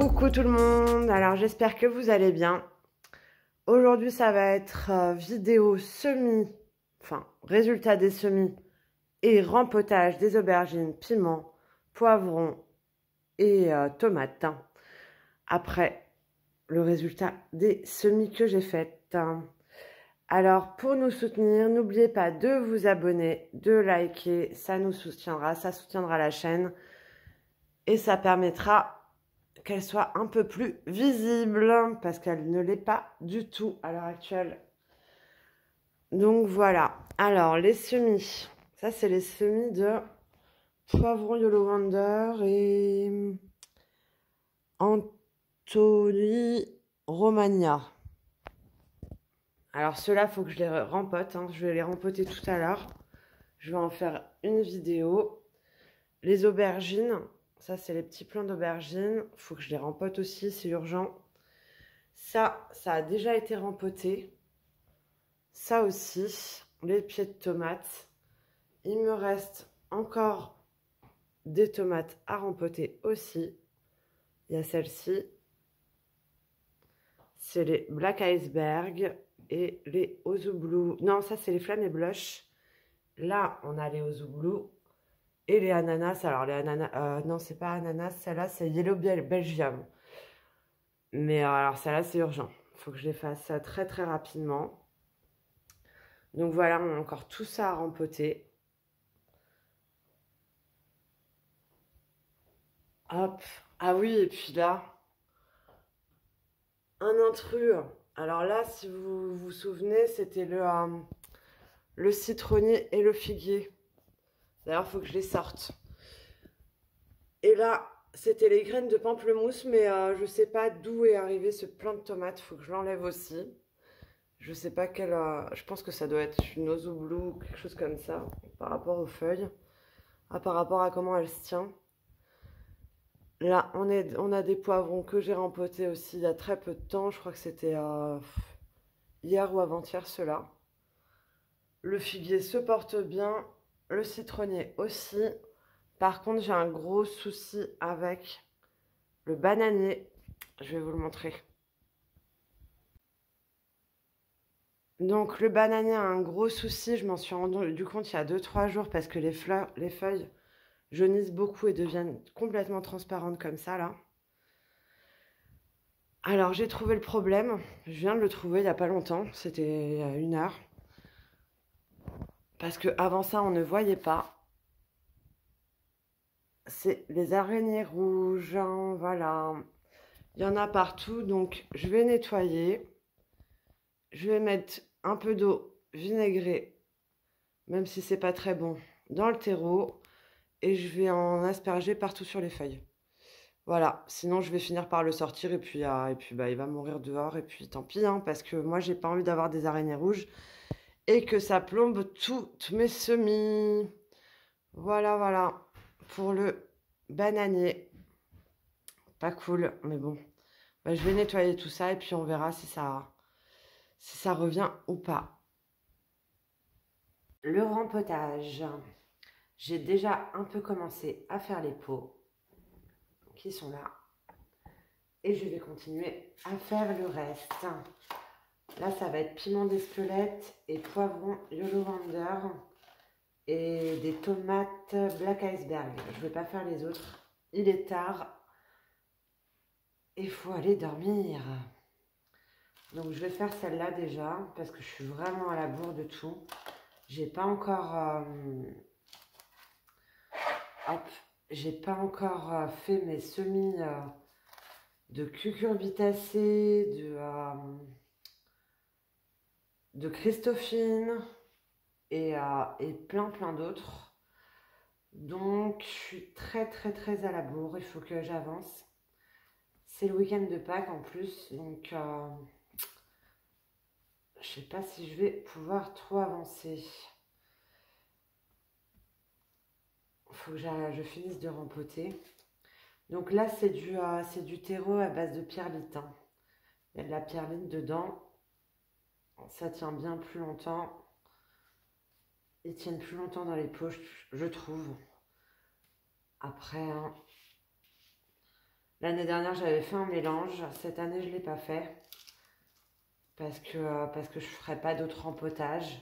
Coucou tout le monde, alors j'espère que vous allez bien. Aujourd'hui ça va être vidéo semis, enfin résultat des semis et rempotage des aubergines, piments, poivrons et tomates. Après le résultat des semis que j'ai faites. Alors pour nous soutenir, n'oubliez pas de vous abonner, de liker, ça nous soutiendra, ça soutiendra la chaîne et ça permettra qu'elle soit un peu plus visible parce qu'elle ne l'est pas du tout à l'heure actuelle. Donc voilà. Alors les semis, ça c'est les semis de poivron Yellow Wonder et Anthony Romagna. Alors ceux-là, il faut que je les rempote. Je vais les rempoter tout à l'heure. Je vais en faire une vidéo. Les aubergines, ça c'est les petits plants d'aubergines. Il faut que je les rempote aussi, c'est urgent. Ça a déjà été rempoté. Ça aussi, les pieds de tomates. Il me reste encore des tomates à rempoter aussi. Il y a celle-ci. C'est les Black Iceberg et les Ozu Blue. Non, ça c'est les Flammes et Blush. Là, on a les Ozu Blue et les ananas. Alors les ananas, non, c'est pas ananas. Celle-là, c'est Yellow Belgium. Mais alors celle-là, c'est urgent. Il faut que je les fasse très très rapidement. Donc voilà, on a encore tout ça à rempoter. Hop. Ah oui, et puis là, un intrus. Alors là, si vous vous souvenez, c'était le citronnier et le figuier. D'ailleurs, il faut que je les sorte. Et là, c'était les graines de pamplemousse, mais je ne sais pas d'où est arrivé ce plant de tomates. Il faut que je l'enlève aussi. Je ne sais pas quelle... je pense que ça doit être une Ozu Blue ou quelque chose comme ça, par rapport aux feuilles. Par rapport à comment elle se tient. Là, on a des poivrons que j'ai rempotés aussi il y a très peu de temps. Je crois que c'était hier ou avant-hier, ceux-là. Le figuier se porte bien. Le citronnier aussi. Par contre, j'ai un gros souci avec le bananier. Je vais vous le montrer. Donc, le bananier a un gros souci. Je m'en suis rendu compte il y a 2-3 jours parce que les feuilles jaunissent beaucoup et deviennent complètement transparentes comme ça, là. Alors, j'ai trouvé le problème. Je viens de le trouver il n'y a pas longtemps. C'était il y a 1 heure. Parce qu'avant ça, on ne voyait pas. C'est les araignées rouges. Voilà. Il y en a partout. Donc, je vais nettoyer. Je vais mettre un peu d'eau vinaigrée, même si c'est pas très bon, dans le terreau. Et je vais en asperger partout sur les feuilles. Voilà, sinon je vais finir par le sortir et puis bah, il va mourir dehors et puis tant pis, parce que moi j'ai pas envie d'avoir des araignées rouges et que ça plombe toutes mes semis. Voilà, voilà, pour le bananier. Pas cool, mais bon. Bah, je vais nettoyer tout ça et puis on verra si ça revient ou pas. Le rempotage. J'ai déjà un peu commencé à faire les pots qui sont là. Et je vais continuer à faire le reste. Là, ça va être piment d'Espelette et poivron Yellow Wonder et des tomates Black Iceberg. Je ne vais pas faire les autres. Il est tard. Il faut aller dormir. Donc, je vais faire celle-là déjà parce que je suis vraiment à la bourre de tout. J'ai pas encore... j'ai pas encore fait mes semis de cucurbitacées, de Christophine et plein d'autres. Donc, je suis très à la bourre. Il faut que j'avance. C'est le week-end de Pâques en plus. Donc, je sais pas si je vais pouvoir trop avancer. Il faut que je finisse de rempoter. Donc là, c'est du terreau à base de perlite. Il y a de la perlite dedans. Ça tient bien plus longtemps. Ils tiennent plus longtemps dans les poches, je trouve. Après, L'année dernière, j'avais fait un mélange. Cette année, je ne l'ai pas fait. Parce que je ne ferai pas d'autres rempotages.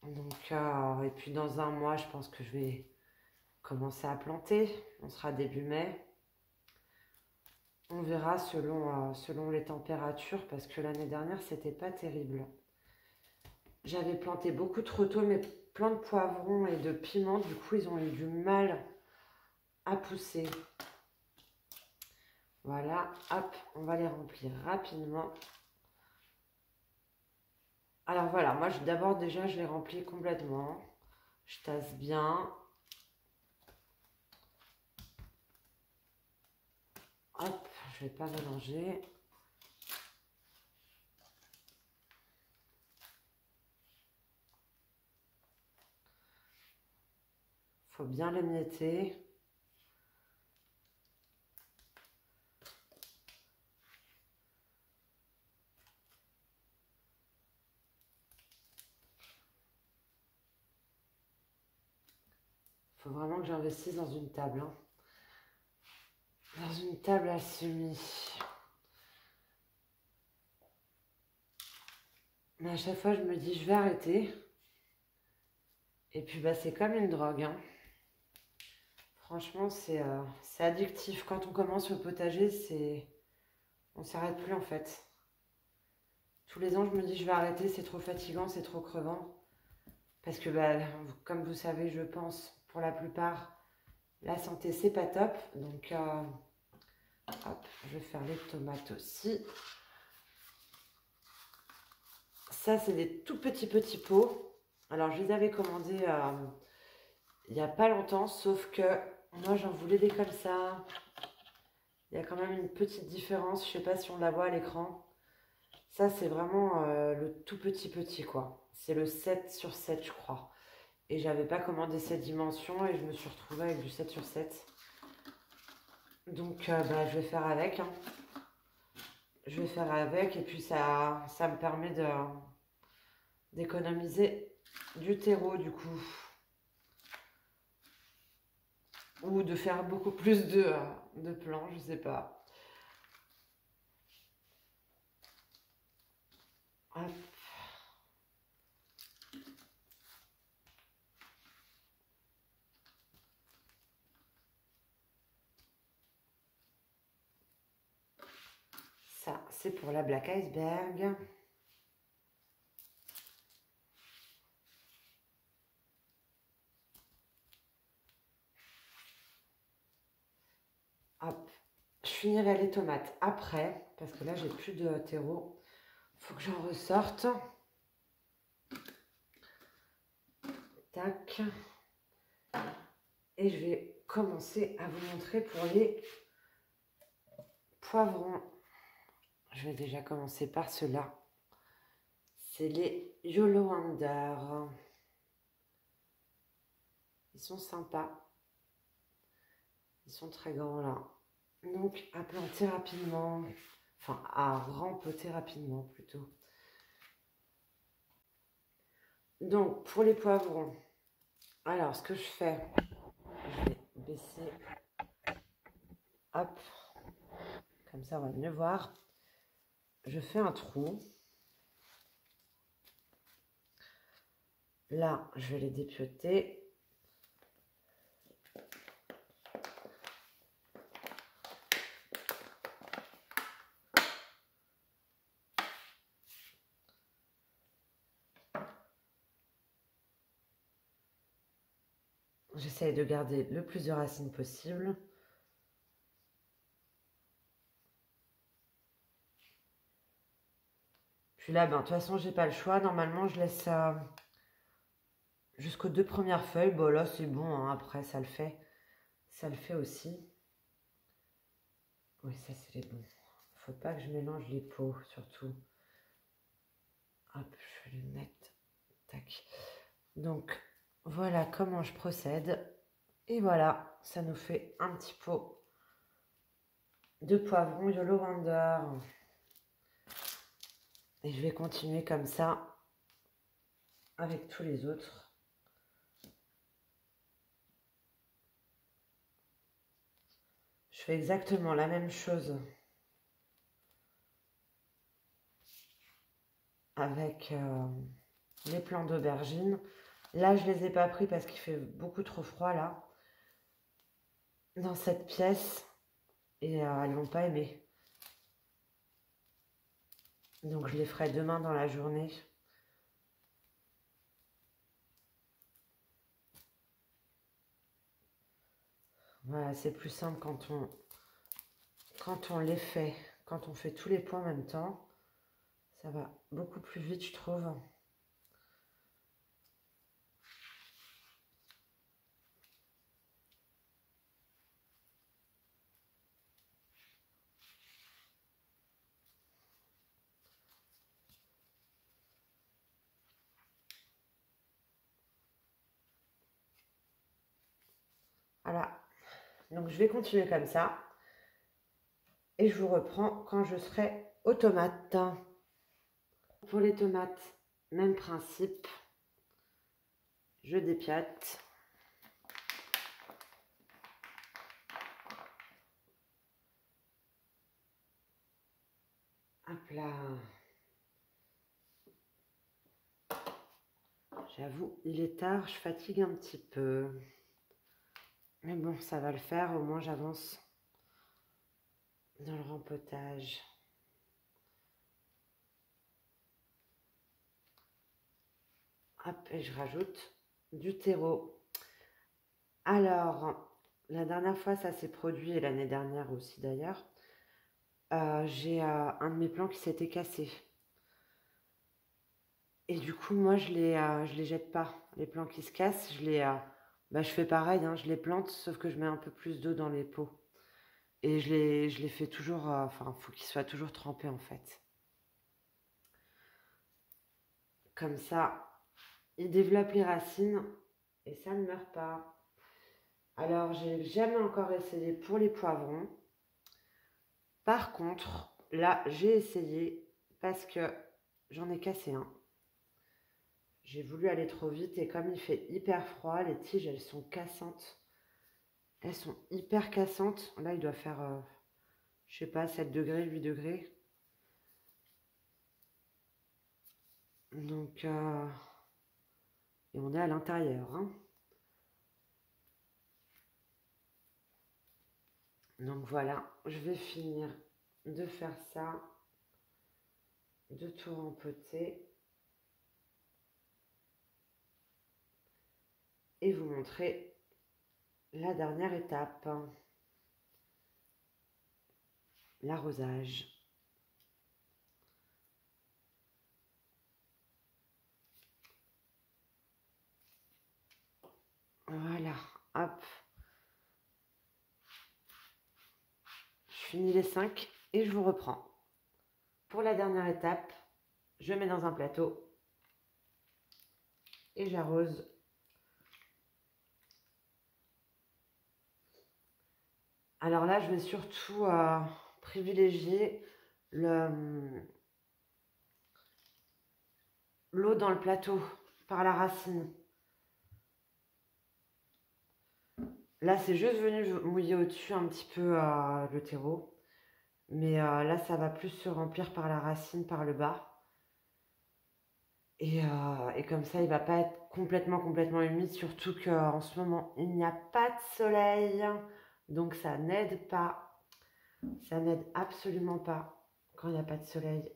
Donc, et puis dans un mois, je pense que je vais commencer à planter. On sera début mai. On verra selon les températures, parce que l'année dernière, c'était pas terrible. J'avais planté beaucoup trop tôt mes plants de poivrons et de piments. Du coup, ils ont eu du mal à pousser. Voilà, hop, on va les remplir rapidement. Alors voilà, moi d'abord déjà, je les remplis complètement. Je tasse bien. Hop, je vais pas mélanger. Faut bien l'émietter. Faut vraiment que j'investisse dans une table. Hein. Dans une table à semis. Mais à chaque fois, je me dis, je vais arrêter. Et puis, bah, c'est comme une drogue. Hein. Franchement, c'est addictif. Quand on commence le potager, on ne s'arrête plus en fait. Tous les ans, je me dis, je vais arrêter, c'est trop fatigant, c'est trop crevant. Parce que, bah, comme vous savez, je pense, pour la plupart, la santé, c'est pas top. Donc, hop, je vais faire les tomates aussi. Ça, c'est des tout petits pots. Alors, je les avais commandés il n'y a pas longtemps, sauf que moi, j'en voulais des comme ça. Il y a quand même une petite différence. Je ne sais pas si on la voit à l'écran. Ça, c'est vraiment le tout petit, quoi. C'est le 7/7, je crois. Et j'avais pas commandé cette dimension et je me suis retrouvée avec du 7/7. Donc, bah, je vais faire avec. Hein. Je vais faire avec et puis ça me permet d'économiser du terreau, du coup. Ou de faire beaucoup plus de plants, je sais pas. Hop. Ça, c'est pour la Black Iceberg. Hop. Je finirai les tomates après, parce que là, j'ai plus de terreau. Faut que j'en ressorte. Tac. Et je vais commencer à vous montrer pour les poivrons. Je vais déjà commencer par ceux-là. C'est les Yolo Wonder. Ils sont sympas. Ils sont très grands là. Donc à planter rapidement. Enfin à rempoter rapidement plutôt. Donc pour les poivrons. Alors ce que je fais. Je vais baisser. Hop. Comme ça on va mieux voir. Je fais un trou. Là, je vais les dépioter. J'essaye de garder le plus de racines possible. Puis là, ben, de toute façon, j'ai pas le choix. Normalement, je laisse jusqu'aux 2 premières feuilles. Bon, là, c'est bon. Hein. Après, ça le fait. Ça le fait aussi. Oui, ça, c'est les bons. Faut pas que je mélange les pots, surtout. Hop, je vais les mettre. Tac. Donc, voilà comment je procède. Et voilà, ça nous fait un petit pot de poivron Yolo Wonder. Et je vais continuer comme ça avec tous les autres. Je fais exactement la même chose avec les plants d'aubergine. Là, je les ai pas pris parce qu'il fait beaucoup trop froid là, dans cette pièce. Et elles vont pas aimer. Donc je les ferai demain dans la journée. Voilà, c'est plus simple quand on les fait, quand on fait tous les points en même temps. Ça va beaucoup plus vite, je trouve. Voilà. Donc je vais continuer comme ça. Et je vous reprends quand je serai aux tomates. Pour les tomates, même principe. Je dépiate. Hop là. J'avoue, il est tard, je fatigue un petit peu. Mais bon, ça va le faire, au moins j'avance dans le rempotage. Hop, et je rajoute du terreau. Alors, la dernière fois, ça s'est produit, et l'année dernière aussi d'ailleurs, j'ai un de mes plants qui s'était cassé. Et du coup, moi, je les jette pas. Les plants qui se cassent, je fais pareil, hein, je les plante, sauf que je mets un peu plus d'eau dans les pots. Et je les fais toujours, enfin, il faut qu'ils soient toujours trempés en fait. Comme ça, ils développent les racines et ça ne meurt pas. Alors, j'ai jamais encore essayé pour les poivrons. Par contre, là, j'ai essayé parce que j'en ai cassé un. J'ai voulu aller trop vite et comme il fait hyper froid, les tiges, elles sont cassantes. Elles sont hyper cassantes. Là, il doit faire, je sais pas, 7 degrés, 8 degrés. Donc, et on est à l'intérieur, hein. Donc voilà, je vais finir de faire ça, de tout rempoter et vous montrer la dernière étape, l'arrosage. Voilà, hop. Je finis les 5 et je vous reprends. Pour la dernière étape, je mets dans un plateau et j'arrose. Alors là, je vais surtout privilégier l'eau dans le plateau par la racine. Là, c'est juste venu mouiller au-dessus un petit peu le terreau. Mais là, ça va plus se remplir par la racine, par le bas. Et comme ça, il ne va pas être complètement humide. Surtout qu'en ce moment, il n'y a pas de soleil. Donc, ça n'aide pas. Ça n'aide absolument pas quand il n'y a pas de soleil.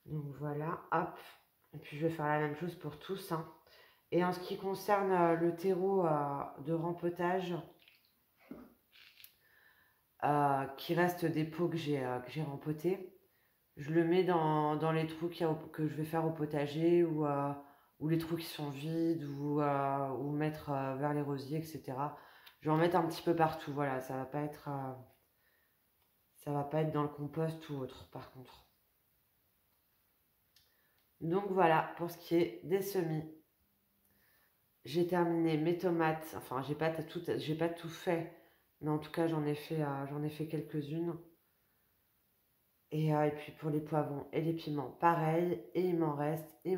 Donc, voilà, hop. Et puis, je vais faire la même chose pour tous, hein. Et en ce qui concerne le terreau de rempotage, qui reste des pots que j'ai rempotés, je le mets dans les trous que je vais faire au potager ou les trous qui sont vides ou mettre vers les rosiers, etc. Je vais en mettre un petit peu partout, voilà, ça va pas être dans le compost ou autre par contre. Donc voilà pour ce qui est des semis. J'ai terminé mes tomates, enfin j'ai pas tout fait, mais en tout cas j'en ai fait quelques-unes. Et puis pour les poivrons et les piments, pareil. Et il me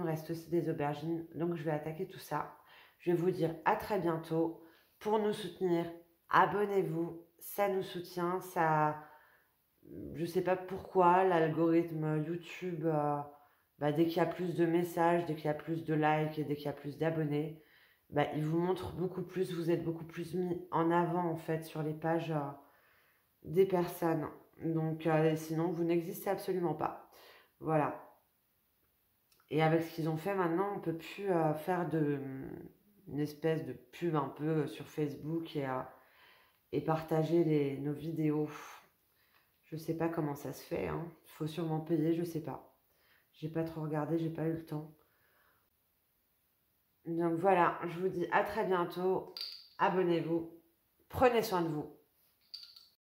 reste aussi des aubergines. Donc je vais attaquer tout ça. Je vais vous dire à très bientôt. Pour nous soutenir, abonnez-vous. ça nous soutient, ça... Je sais pas pourquoi l'algorithme YouTube, dès qu'il y a plus de messages, dès qu'il y a plus de likes et dès qu'il y a plus d'abonnés, il vous montre beaucoup plus, vous êtes beaucoup plus mis en avant en fait sur les pages des personnes. Donc sinon vous n'existez absolument pas. Voilà. Et avec ce qu'ils ont fait maintenant, on peut plus faire une espèce de pub un peu sur Facebook et partager nos vidéos. Je sais pas comment ça se fait, hein. Faut sûrement payer, je sais pas. J'ai pas trop regardé, j'ai pas eu le temps. Donc voilà, je vous dis à très bientôt. Abonnez-vous. Prenez soin de vous.